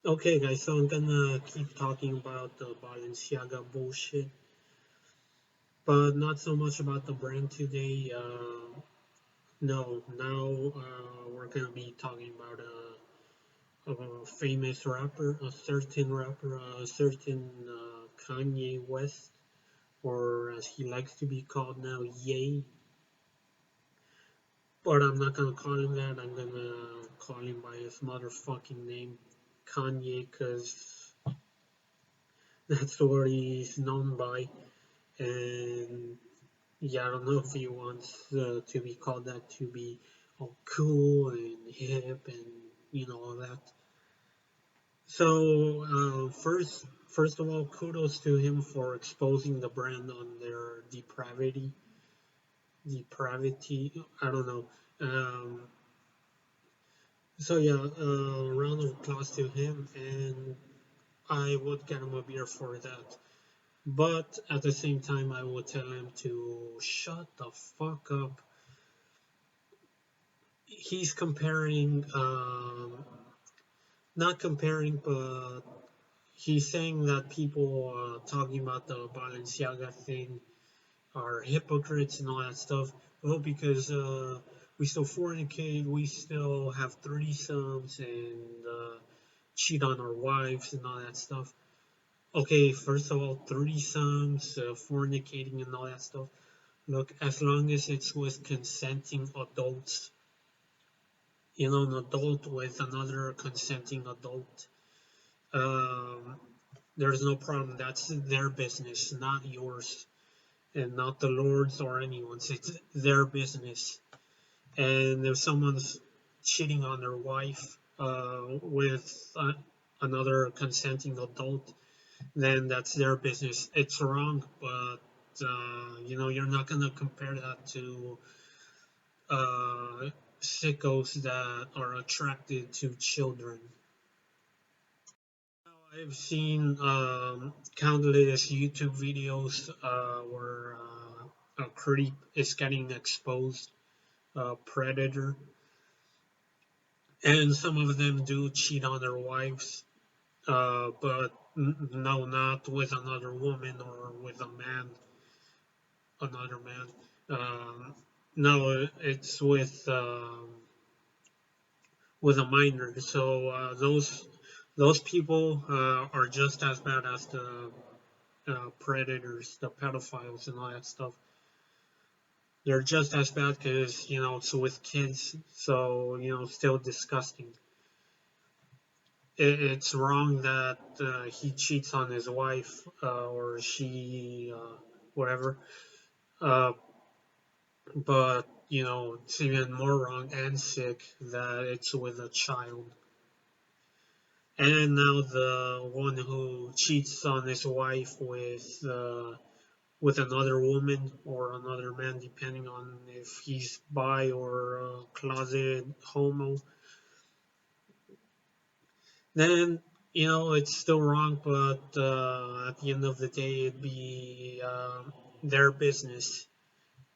Okay, guys, so I'm gonna keep talking about the Balenciaga bullshit, but not so much about the brand today. No, now we're gonna be talking about a famous rapper, a certain Kanye West, or as he likes to be called now, Ye. But I'm not gonna call him that. I'm gonna call him by his motherfucking name, Kanye, because that's what he's known by. And yeah, I don't know if he wants to be called that to be all cool and hip and all that. So first of all, kudos to him for exposing the brand on their depravity. I don't know. Um, so yeah, round of applause to him, and I would get him a beer for that. But at the same time, I would tell him to shut the fuck up. He's comparing, not comparing, but he's saying that people talking about the Balenciaga thing are hypocrites and all that stuff. Well, because we still fornicate, we still have threesomes and cheat on our wives and all that stuff. Okay, first of all, threesomes, fornicating and all that stuff. Look, as long as it's with consenting adults, an adult with another consenting adult, um, there's no problem. That's their business, not yours, and not the Lord's or anyone's. It's their business. And if someone's cheating on their wife with another consenting adult, then that's their business. It's wrong, but you're not gonna compare that to uh, sickos that are attracted to children. I've seen countless YouTube videos where a creep is getting exposed, a predator, and some of them do cheat on their wives, but no, not with another woman or with a man, another man. Um, no, it's with a minor. So those people are just as bad as the predators, the pedophiles, and all that stuff. They're just as bad because it's with kids, so still disgusting. It's wrong that he cheats on his wife or she, whatever. Uh, but it's even more wrong and sick that it's with a child. And now the one who cheats on his wife with another woman or another man, depending on if he's bi or closeted homo, then it's still wrong. But at the end of the day, it'd be their business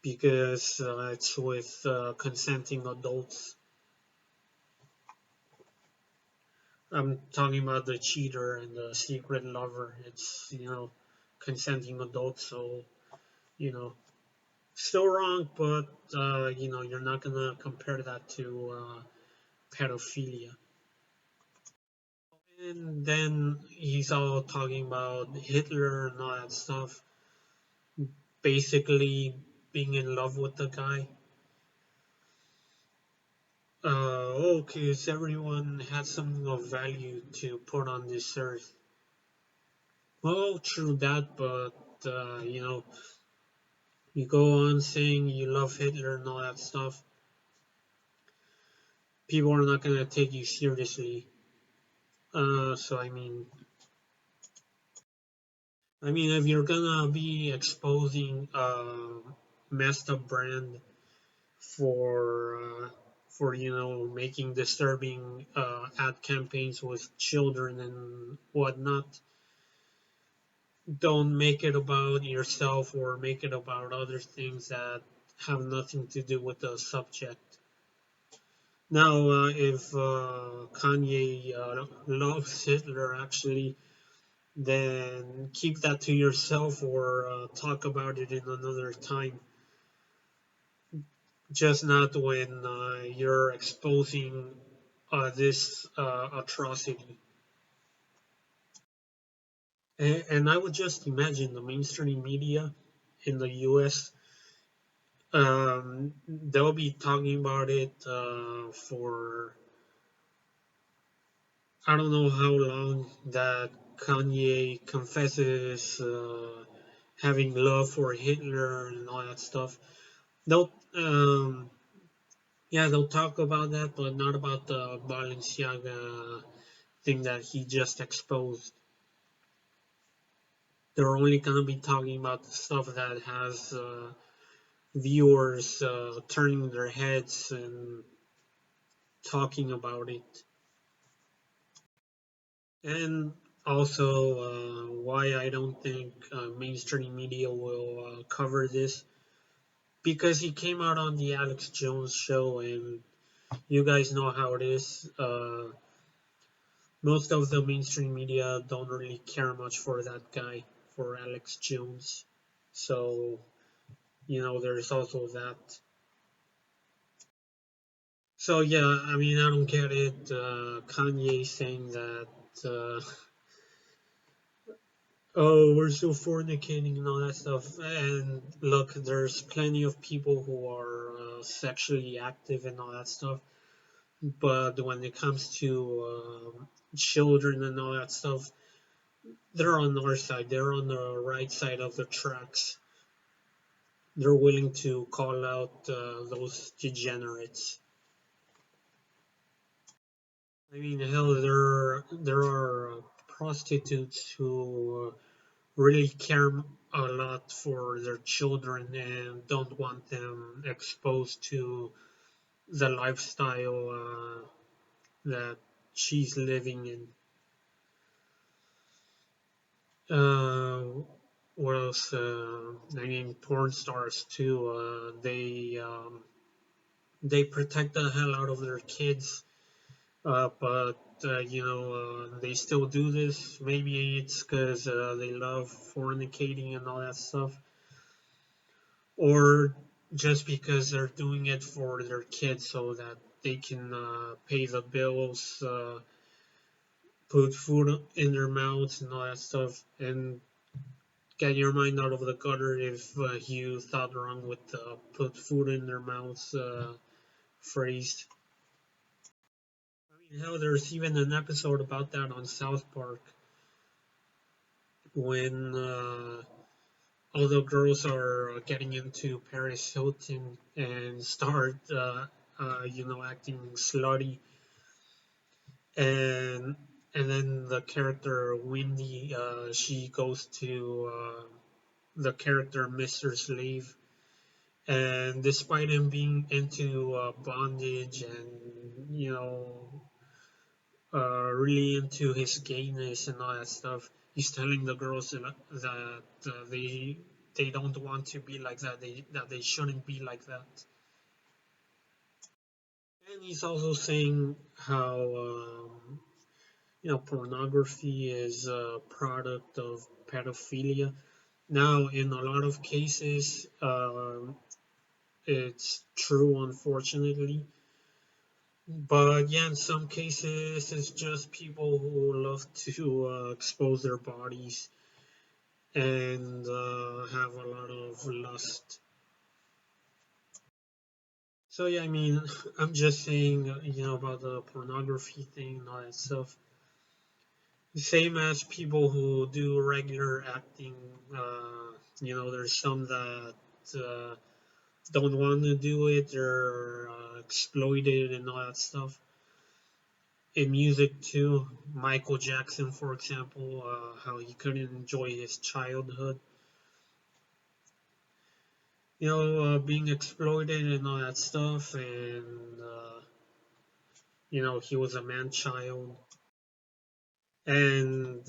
because it's with consenting adults. I'm talking about the cheater and the secret lover. It's consenting adults, so you know still wrong, but you're not gonna compare that to pedophilia. And then he's all talking about Hitler and all that stuff, basically being in love with the guy. Because everyone has something of value to put on this earth. Well, true that, but you go on saying you love Hitler and all that stuff, people are not gonna take you seriously. So I mean, if you're gonna be exposing a messed up brand for making disturbing ad campaigns with children and whatnot, don't make it about yourself or make it about other things that have nothing to do with the subject. Now, if Kanye loves Hitler, actually, then keep that to yourself or talk about it in another time. Just not when you're exposing this atrocity. And I would just imagine the mainstream media in the US, they'll be talking about it for I don't know how long that Kanye confesses having love for Hitler and all that stuff. They'll, yeah, they'll talk about that, but not about the Balenciaga thing that he just exposed. They're only gonna be talking about the stuff that has viewers turning their heads and talking about it. And also, why I don't think mainstream media will cover this because he came out on the Alex Jones show, and you guys know how it is. Most of the mainstream media don't really care much for that guy, for Alex Jones. So, there's also that. So, yeah, I mean, I don't get it. Kanye saying that, oh, we're still fornicating and all that stuff. And look, there's plenty of people who are sexually active and all that stuff. But when it comes to children and all that stuff, they're on our side. They're on the right side of the tracks. They're willing to call out those degenerates. I mean, hell, there are prostitutes who really care a lot for their children and don't want them exposed to the lifestyle that she's living in. Uh, what else? I mean, porn stars too. They protect the hell out of their kids, but they still do this. Maybe it's because they love fornicating and all that stuff, or just because they're doing it for their kids so that they can pay the bills, put food in their mouths, and all that stuff, and get your mind out of the gutter if you thought wrong with the put food in their mouths phrase. I mean, hell, there's even an episode about that on South Park when all the girls are getting into Paris Hilton and start, acting slutty, and and then the character Wendy, she goes to the character Mr. Slave, and despite him being into bondage and really into his gayness and all that stuff, he's telling the girls that they don't want to be like that. They shouldn't be like that. And he's also saying how pornography is a product of pedophilia. Now, in a lot of cases, it's true, unfortunately. But yeah, in some cases, it's just people who love to expose their bodies and have a lot of lust. So yeah, I mean, I'm just saying, about the pornography thing and all that stuff. Same as people who do regular acting. There's some that uh, don't want to do it. They're exploited and all that stuff. In music too, Michael Jackson, for example, how he couldn't enjoy his childhood. Being exploited and all that stuff, and he was a man child. And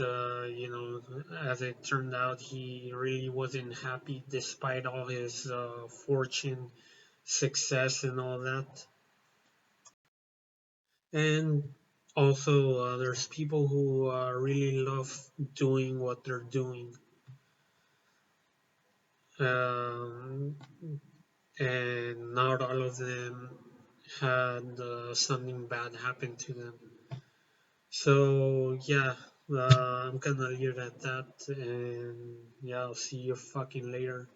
as it turned out, he really wasn't happy despite all his fortune, success, and all that. And also, there's people who really love doing what they're doing, um, and not all of them had something bad happen to them. So yeah, I'm gonna leave it at that, and yeah, I'll see you fucking later.